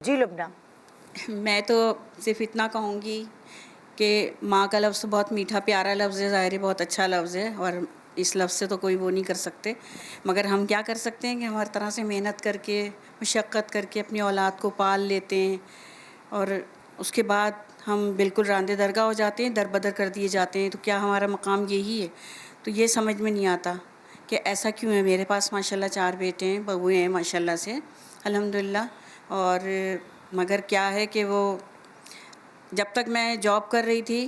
جی لبنہ، میں تو صرف اتنا کہوں گی کہ ماں کا لفظ بہت میٹھا پیارا لفظ ہے، ظاہر ہے بہت اچھا لفظ ہے، اور اس لفظ سے تو کوئی وہ نہیں کر سکتے، مگر ہم کیا کر سکتے ہیں کہ ہم ہر طرح سے محنت کر کے مشقت کر کے اپنی اولاد کو پال لیتے ہیں، اور اس کے بعد ہم بالکل راندے درگاہ ہو جاتے ہیں، در بدر کر دیے جاتے ہیں۔ تو کیا ہمارا مقام یہی ہے؟ تو یہ سمجھ میں نہیں آتا کہ ایسا کیوں ہے۔ میرے پاس ماشاءاللہ 4 بیٹے ہیں، بہویں ہیں ماشاءاللہ سے الحمدللہ، اور مگر کیا ہے کہ وہ جب تک میں جاب کر رہی تھی،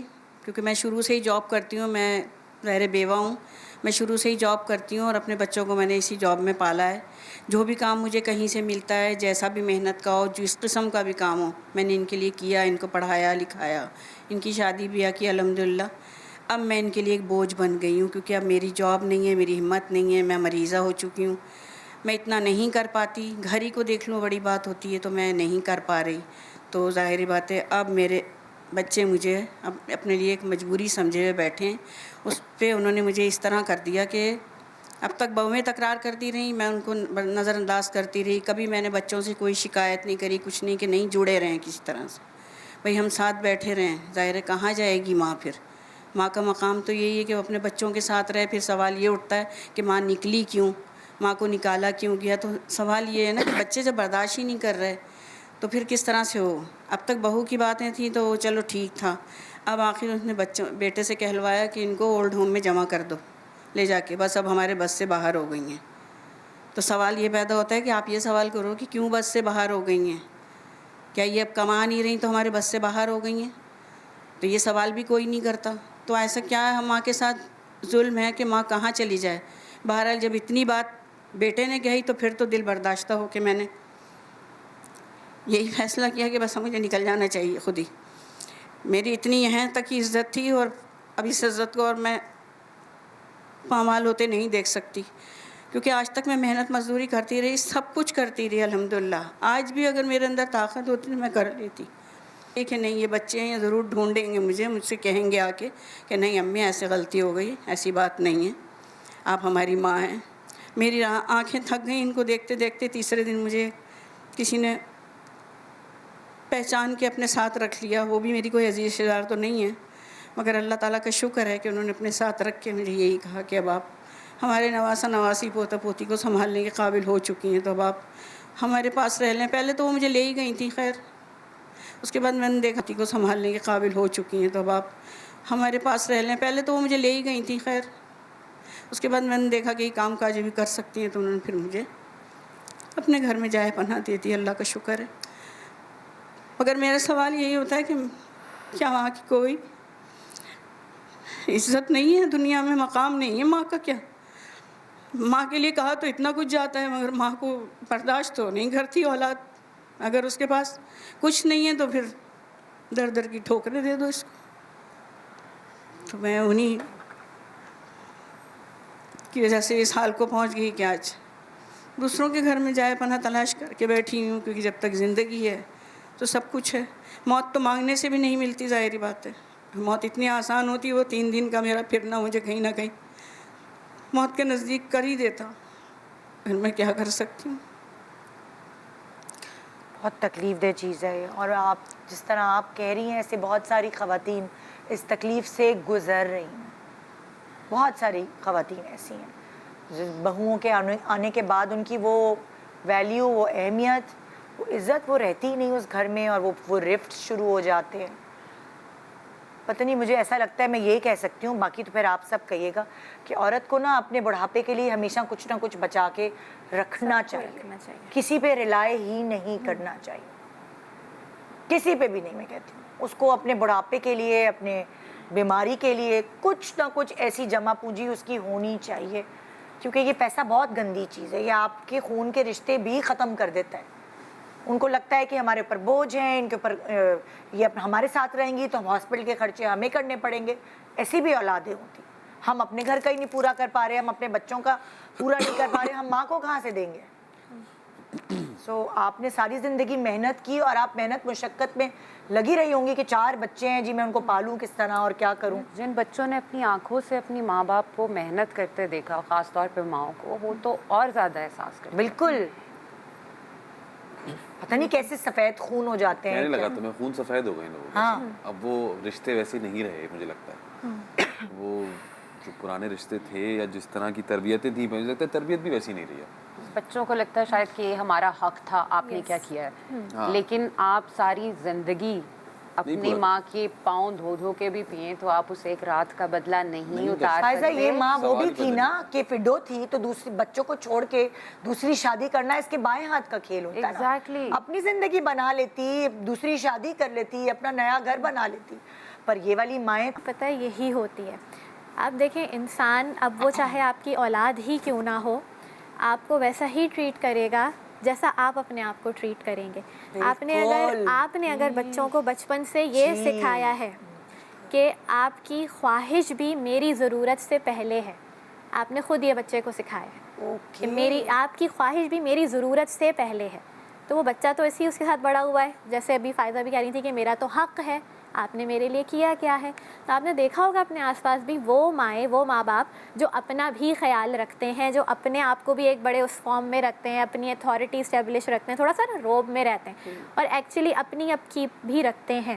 کیونکہ میں شروع سے ہی جاب کرتی ہوں، میں ظاہر بیوہ ہوں، میں شروع سے ہی جاب کرتی ہوں اور اپنے بچوں کو میں نے اسی جاب میں پالا ہے۔ جو بھی کام مجھے کہیں سے ملتا ہے، جیسا بھی محنت کا ہو، جس قسم کا بھی کام ہو، میں نے ان کے لیے کیا، ان کو پڑھایا لکھایا، ان کی شادی بیاہ کی الحمدللہ۔ اب میں ان کے لیے ایک بوجھ بن گئی ہوں، کیونکہ اب میری جاب نہیں ہے، میری ہمت نہیں ہے، میں مریضہ ہو چکی ہوں، میں اتنا نہیں کر پاتی۔ گھر ہی کو دیکھ لوں بڑی بات ہوتی ہے، تو میں نہیں کر پا رہی۔ تو ظاہری بات ہے اب میرے بچے مجھے اب اپنے لیے ایک مجبوری سمجھے ہوئے بیٹھے ہیں۔ اس پہ انہوں نے مجھے اس طرح کر دیا کہ اب تک بہویں تکرار کرتی رہیں، میں ان کو نظر انداز کرتی رہی، کبھی میں نے بچوں سے کوئی شکایت نہیں کری، کچھ نہیں، کہ نہیں جڑے رہیں کسی طرح سے، بھئی ہم ساتھ بیٹھے رہیں۔ ظاہر ہے کہاں جائے گی ماں؟ پھر ماں کا مقام تو یہی ہے کہ وہ اپنے بچوں کے ساتھ رہے۔ پھر سوال یہ اٹھتا ہے کہ ماں نکلی کیوں، ماں کو نکالا کیوں گیا؟ تو سوال یہ ہے نا کہ بچے جب برداشت ہی نہیں کر رہے تو پھر کس طرح سے ہو؟ اب تک بہو کی باتیں تھیں تو چلو ٹھیک تھا، اب آخر اس نے بیٹے سے کہلوایا کہ ان کو اولڈ ہوم میں جمع کر دو لے جا کے، بس اب ہمارے بس سے باہر ہو گئی ہیں۔ تو سوال یہ پیدا ہوتا ہے کہ آپ یہ سوال کرو کہ کیوں بس سے باہر ہو گئی ہیں؟ کیا یہ اب کما نہیں رہی تو ہمارے بس سے باہر ہو گئی ہیں؟ تو یہ سوال بھی کوئی نہیں کرتا۔ تو ایسا کیا ہے ماں کے ساتھ ظلم ہے کہ ماں کہاں چلی جائے؟ بہرحال جب اتنی بات بیٹے نے کہی تو پھر تو دل برداشتہ ہو کے میں نے یہی فیصلہ کیا کہ بس مجھے نکل جانا چاہیے خود ہی۔ میری اتنی یہاں تک کی عزت تھی، اور اب اس عزت کو اور میں پامال ہوتے نہیں دیکھ سکتی، کیونکہ آج تک میں محنت مزدوری کرتی رہی، سب کچھ کرتی رہی الحمدللہ۔ آج بھی اگر میرے اندر طاقت ہوتی تو میں کر لیتی۔ کہ نہیں یہ بچے ہیں، یہ ضرور ڈھونڈیں گے مجھ سے کہیں گے آ کے کہ نہیں امی ایسے غلطی ہو گئی، ایسی بات نہیں ہے، آپ ہماری ماں ہیں۔ میری آنکھیں تھک گئیں ان کو دیکھتے دیکھتے۔ تیسرے دن مجھے کسی نے پہچان کے اپنے ساتھ رکھ لیا، وہ بھی میری کوئی عزیز رشتہ دار تو نہیں ہے، مگر اللہ تعالیٰ کا شکر ہے کہ انہوں نے اپنے ساتھ رکھ کے مجھے یہی کہا کہ اب آپ ہمارے نواسا نواسی پوتا پوتی کو سنبھالنے کے قابل ہو چکی ہیں، تو اب آپ ہمارے پاس رہ لیں۔ پہلے تو وہ مجھے لے ہی گئی تھیں، خیر اس کے بعد میں نے دیکھا کو سنبھالنے کے قابل ہو چکی ہیں، تو اب آپ ہمارے پاس رہ لیں۔ پہلے تو وہ مجھے لے ہی گئی تھیں، خیر اس کے بعد میں نے دیکھا کہ یہ کام کاج بھی کر سکتی ہیں، تو انہوں نے پھر مجھے اپنے گھر میں جائے پناہ دے دی، اللہ کا شکر ہے۔ مگر میرا سوال یہی ہوتا ہے کہ کیا وہاں کی کوئی عزت نہیں ہے دنیا میں؟ مقام نہیں ہے ماں کا؟ کیا ماں کے لیے کہا تو اتنا کچھ جاتا ہے، مگر ماں کو برداشت تو نہیں کرتی اولاد۔ اگر اس کے پاس کچھ نہیں ہے تو پھر در در کی ٹھوکریں دے دو اس کو۔ تو میں انہی کی وجہ سے اس حال کو پہنچ گئی کہ آج دوسروں کے گھر میں جائے پناہ تلاش کر کے بیٹھی ہوں، کیونکہ جب تک زندگی ہے تو سب کچھ ہے۔ موت تو مانگنے سے بھی نہیں ملتی، ظاہری بات ہے۔ موت اتنی آسان ہوتی، وہ 3 دن کا میرا پھرنا مجھے کہیں نہ کہیں موت کے نزدیک کر ہی دیتا، پھر میں کیا کر سکتی ہوں؟ بہت تکلیف دہ چیز ہے، اور آپ جس طرح آپ کہہ رہی ہیں ایسے بہت ساری خواتین اس تکلیف سے گزر رہی ہیں۔ بہت ساری خواتین ایسی ہیں بہوؤں کے آنے کے بعد ان کی وہ ویلیو، وہ اہمیت، وہ عزت وہ رہتی ہی نہیں اس گھر میں، اور وہ رفٹ شروع ہو جاتے ہیں۔ پتہ نہیں، مجھے ایسا لگتا ہے، میں یہی کہہ سکتی ہوں، باقی تو پھر آپ سب کہیے گا، کہ عورت کو نا اپنے بڑھاپے کے لیے ہمیشہ کچھ نہ کچھ بچا کے رکھنا چاہیے، کسی پہ ریلائے ہی نہیں کرنا چاہیے، کسی پہ بھی نہیں۔ میں کہتی ہوں اس کو اپنے بڑھاپے کے لیے، اپنے بیماری کے لیے کچھ نہ کچھ ایسی جمع پونجی اس کی ہونی چاہیے، کیونکہ یہ پیسہ بہت گندی چیز ہے، یہ آپ کے خون کے رشتے بھی ختم کر دیتا ہے۔ ان کو لگتا ہے کہ ہمارے اوپر بوجھ ہیں، ان کے اوپر یہ ہمارے ساتھ رہیں گی تو ہم ہاسپٹل کے خرچے ہمیں کرنے پڑیں گے۔ ایسی بھی اولادیں ہوتی، ہم اپنے گھر کا ہی نہیں پورا کر پا رہے، ہم اپنے بچوں کا پورا نہیں کر پا رہے، ہم ماں کو کہاں سے دیں گے؟ سو آپ نے ساری زندگی محنت کی، اور آپ محنت مشقت میں لگی رہی ہوں گی کہ 4 بچے ہیں جی، میں ان کو پالوں کس طرح اور کیا کروں۔ جن بچوں نے اپنی آنکھوں سے اپنی ماں باپ کو محنت کرتے دیکھا، خاص طور پہ ماؤں کو، وہ تو اور زیادہ احساس کرتے ہیں۔ بالکل پتہ نہیں کیسے سفید خون ہو جاتے ہیں. کہنے لگا تمہیں خون سفید ہو گئے ان لوگوں کے. ہاں. اب وہ رشتے ویسے نہیں رہے مجھے لگتا ہے. وہ جو پرانے رشتے تھے یا جس طرح کی تربیتیں تھیں مجھے لگتا ہے تربیت بھی ویسی نہیں رہی ہے. بچوں کو لگتا ہے شاید کہ یہ ہمارا حق تھا, آپ نے کیا کیا ہے, لیکن آپ ساری زندگی اپنی ماں کے پاؤں دھو دھو کے بھی پئیں تو آپ اسے ایک رات کا بدلہ نہیں اتار فائزہ سکتے. یہ ماں وہ بھی تھی نا کہ فڈو تھی تو دوسری بچوں کو چھوڑ کے دوسری شادی کرنا اس کے بائیں ہاتھ کا کھیل ہوتا ہے. Exactly. اپنی زندگی بنا لیتی, دوسری شادی کر لیتی, اپنا نیا گھر بنا لیتی, پر یہ والی مائیں پتہ ہے یہی ہوتی ہے. آپ دیکھیں انسان اب وہ چاہے آپ کی اولاد ہی کیوں نہ ہو, آپ کو ویسا ہی ٹریٹ کرے گا جیسا آپ اپنے آپ کو ٹریٹ کریں گے. آپ نے اگر بچوں کو بچپن سے یہ سکھایا ہے کہ آپ کی خواہش بھی میری ضرورت سے پہلے ہے, آپ نے خود یہ بچے کو سکھایا ہے کہ آپ کی خواہش بھی میری ضرورت سے پہلے ہے, تو وہ بچہ تو اسی اس کے ساتھ بڑا ہوا ہے. جیسے ابھی فائزہ بھی کہہ رہی تھی کہ میرا تو حق ہے, آپ نے میرے لیے کیا کیا ہے. تو آپ نے دیکھا ہوگا اپنے آس پاس بھی وہ مائیں, وہ ماں باپ جو اپنا بھی خیال رکھتے ہیں, جو اپنے آپ کو بھی ایک بڑے اس فارم میں رکھتے ہیں, اپنی اتھارٹی اسٹیبلش رکھتے ہیں, تھوڑا سا نا روب میں رہتے ہیں, اور ایکچولی اپنی اپ کی بھی رکھتے ہیں.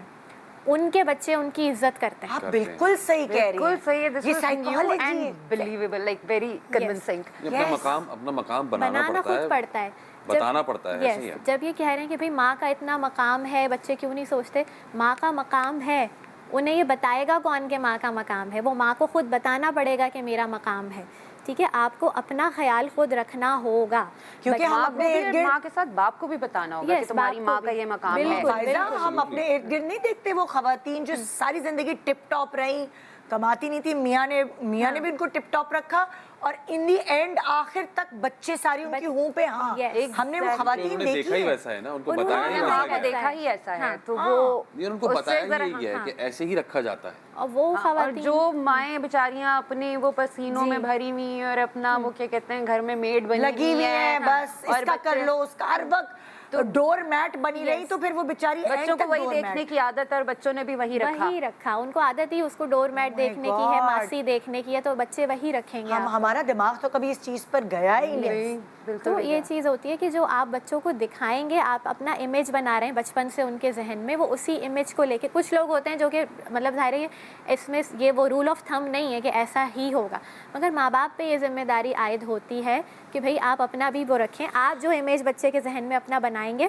ان کے بچے ان کی عزت کرتے ہیں. آپ بالکل صحیح کہہ رہی ہیں. بالکل صحیح ہے. This یہ was new psychology and believable, like very convincing. اپنا مقام بنانا خود پڑتا ہے, بتانا پڑتا ہے. ایسے ہی ہے. جب یہ کہہ رہے ہیں کہ بھئی ماں کا اتنا مقام ہے, بچے کیوں نہیں سوچتے ماں کا مقام ہے, انہیں یہ بتائے گا کون کہ ماں کا مقام ہے؟ وہ ماں کو خود بتانا پڑے گا کہ میرا مقام ہے. ٹھیک ہے, آپ کو اپنا خیال خود رکھنا ہوگا, کیونکہ ماں کے ساتھ باپ کو بھی بتانا ہوگا کہ تمہاری ماں کا یہ مقام ہے. فائزہ ہم اپنے ارد گرد نہیں دیکھتے وہ خواتین جو ساری زندگی ٹپ ٹاپ رہیں, کماتی نہیں تھی, میاں نے بھی ان کو ٹپ ٹاپ رکھا, اور ان دی اینڈ آخر تک بچے ساری ان کی ہوں پہ. ہاں ہم نے وہ خواتین دیکھی ہی ویسا ہے نا, ان کو بتایا ہی ماں کو ویسا دیکھا ہی ایسا ہے, تو وہ ان کو بتایا ہی ہے کہ ایسے ہی رکھا جاتا ہے. اور وہ اور جو مائیں بیچاریاں اپنے وہ پسینوں میں بھری ہوئی ہیں اور اپنا وہ کیا کہتے ہیں گھر میں میڈ لگی ہوئی ہے, بس اس کا کر لو, اس کا ہر وقت تو ڈور میٹ بنی رہی, تو پھر وہ بیچاری بچوں کو وہی دیکھنے کی عادت ہے, اور بچوں نے بھی وہی رکھا. ان کو عادت ہی اس کو ڈور میٹ دیکھنے کی ہے, ماسی دیکھنے کی ہے, تو بچے وہی رکھیں گے. ہمارا دماغ تو کبھی اس چیز پر گیا ہی نہیں. تو یہ چیز ہوتی ہے کہ جو آپ بچوں کو دکھائیں گے, آپ اپنا امیج بنا رہے ہیں بچپن سے ان کے ذہن میں, وہ اسی امیج کو لے کے. کچھ لوگ ہوتے ہیں جو کہ مطلب ظاہر ہے اس میں یہ وہ رول آف تھم نہیں ہے کہ ایسا ہی ہوگا, مگر ماں باپ پہ یہ ذمہ داری عائد ہوتی ہے کہ بھئی آپ اپنا بھی وہ رکھیں. آپ جو امیج بچے کے ذہن میں اپنا بنائیں گے,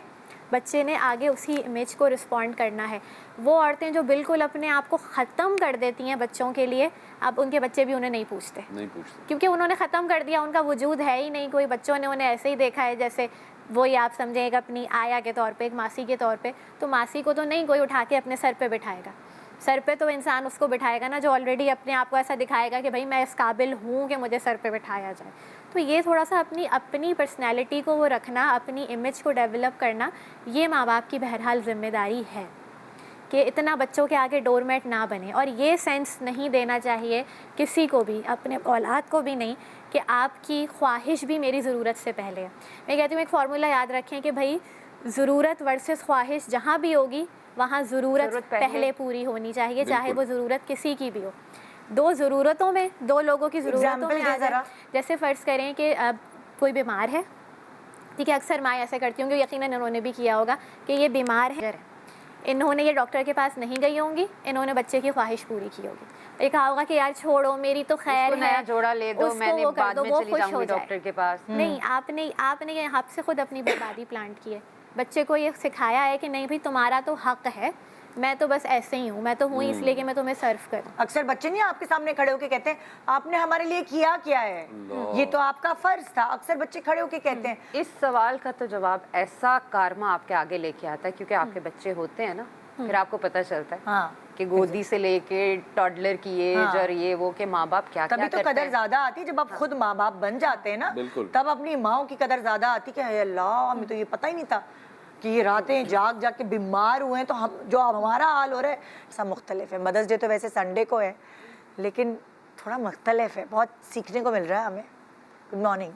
بچے نے آگے اسی امیج کو رسپونڈ کرنا ہے. وہ عورتیں جو بالکل اپنے آپ کو ختم کر دیتی ہیں بچوں کے لیے, اب ان کے بچے بھی انہیں نہیں پوچھتے, کیونکہ انہوں نے ختم کر دیا, ان کا وجود ہے ہی نہیں کوئی. بچوں نے انہیں ایسے ہی دیکھا ہے جیسے وہی آپ سمجھیں ایک اپنی آیا کے طور پہ, ایک ماسی کے طور پہ. تو ماسی کو تو نہیں کوئی اٹھا کے اپنے سر پہ بٹھائے گا, سر پہ تو انسان اس کو بٹھائے گا نا جو آلریڈی اپنے آپ کو ایسا دکھائے گا کہ بھئی میں اس قابل ہوں کہ مجھے سر پہ بٹھایا جائے. تو یہ تھوڑا سا اپنی پرسنالٹی کو وہ رکھنا, اپنی امیج کو ڈیولپ کرنا, یہ ماں باپ کی بہرحال ذمہ داری ہے کہ اتنا بچوں کے آگے ڈور میٹ نہ بنے. اور یہ سینس نہیں دینا چاہیے کسی کو بھی, اپنے اولاد کو بھی نہیں, کہ آپ کی خواہش بھی میری ضرورت سے پہلے ہے. میں کہتی ہوں ایک فارمولا یاد رکھیں کہ بھئی ضرورت ورسز خواہش جہاں بھی ہوگی وہاں ضرورت پہلے پوری ہونی چاہیے, چاہے وہ ضرورت کسی کی بھی ہو. دو ضرورتوں میں, دو لوگوں کی ضرورتوں میں آ جائے. جیسے فرض کریں کہ اب کوئی بیمار ہے, ٹھیک ہے, اکثر مائیں ایسے کرتی ہوں گی, یقیناً انہوں نے بھی کیا ہوگا کہ یہ بیمار ہے, انہوں نے یہ ڈاکٹر کے پاس نہیں گئی ہوں گی, انہوں نے بچے کی خواہش پوری کی ہوگی, یہ کہا ہوگا کہ یار چھوڑو میری تو خیر ہے, نیا جوڑا لے دو, میں نے بعد میں چلی جاؤں گی ڈاکٹر کے پاس. نہیں, آپ نے یہ آپ سے خود اپنی بربادی پلانٹ کی ہے. بچے کو یہ سکھایا ہے کہ نہیں بھائی تمہارا تو حق ہے, میں تو بس ایسے ہی ہوں, میں تو ہوں اس لیے کہ میں تمہیں سرو کروں. اکثر بچے نہیں آپ کے سامنے کھڑے ہو کے کہتے ہیں آپ نے ہمارے لیے کیا کیا ہے, یہ تو آپ کا فرض تھا. اکثر بچے کھڑے ہو کے کہتے ہیں. اس سوال کا تو جواب ایسا کارما آپ کے آگے لے کے آتا ہے, کیونکہ آپ کے بچے ہوتے ہیں نا, پھر آپ کو پتہ چلتا ہے کہ گودی سے لے کے ٹاڈلر کی ایج اور یہ وہ کہ ماں باپ کیا تبھی تو قدر زیادہ آتی جب آپ خود ماں باپ بن جاتے ہیں نا, تب اپنی ماں کی قدر زیادہ آتی کہ اے اللہ ہمیں تو یہ پتہ ہی نہیں تھا کہ یہ راتیں جاگ جاگ کے بیمار ہوئے ہیں, تو ہم جو ہمارا حال ہو رہا ہے ایسا مختلف ہے. مدرس ڈے تو ویسے سنڈے کو ہے, لیکن تھوڑا مختلف ہے, بہت سیکھنے کو مل رہا ہے ہمیں. Good morning.